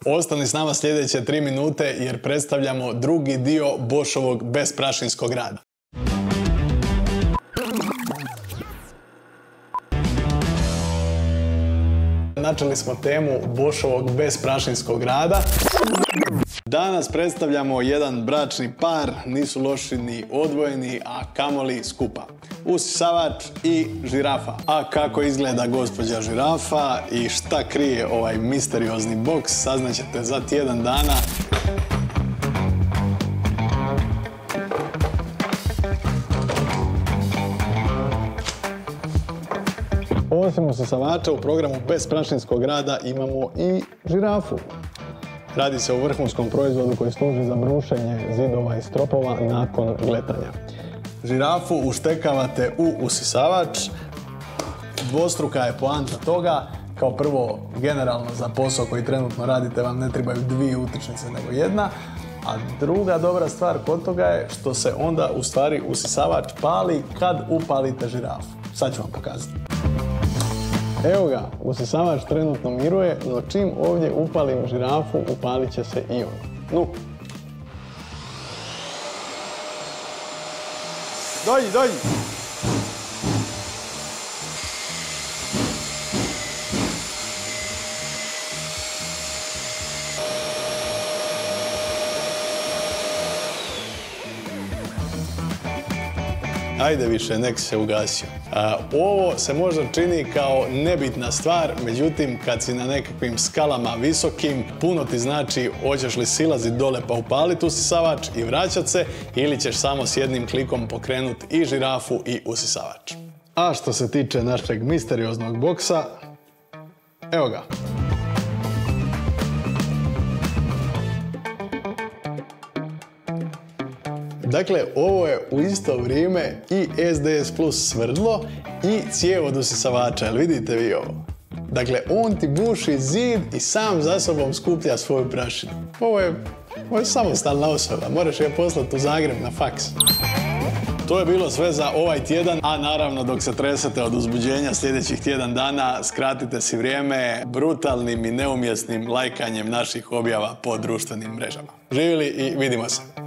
Ostani s nama sljedeće 3 minute jer predstavljamo drugi dio Boschovog besprašinskog rada. Načeli smo temu Boschovog besprašinskog rada. Danas predstavljamo jedan bračni par, nisu loši ni odvojeni, a kamoli skupa. Usisavač i žirafa. A kako izgleda gospođa žirafa i šta krije ovaj misteriozni boks, saznaćete za tjedan dana. Osim usisavača u programu besprašinskog rada imamo i žirafu. Radi se o vrhunskom proizvodu koji služi za brušenje zidova i stropova nakon gletanja. Žirafu uštekavate u usisavač. Dvostruka je poanta toga. Kao prvo, generalno za posao koji trenutno radite vam ne trebaju 2 utičnice nego 1. A druga dobra stvar kod toga je što se onda u stvari usisavač pali kad upalite žirafu. Sad ću vam pokazati. Evo ga, usisavač trenutno miruje, no čim ovdje upalim žirafu, upalit će se i on. Nu! Dođi! Ajde više, nek se ugasio. Ovo se možda čini kao nebitna stvar, međutim kad si na nekakvim skalama visokim, puno ti znači hoćeš li silaziti dole pa upaliti usisavač i vraćat se, ili ćeš samo s jednim klikom pokrenuti i žirafu i usisavač. A što se tiče našeg misterioznog boksa, evo ga. Dakle, ovo je u isto vrijeme i SDS Plus svrdlo i cijev od usisavača, jel vidite vi ovo? Dakle, on ti buši zid i sam za sobom skuplja svoju prašinu. Ovo je samostalna osoba, moraš je poslati u Zagreb na faks. To je bilo sve za ovaj tjedan, a naravno dok se tresete od uzbuđenja sljedećih tjedan dana, skratite si vrijeme brutalnim i neumjesnim lajkanjem naših objava po društvenim mrežama. Živjeli i vidimo se!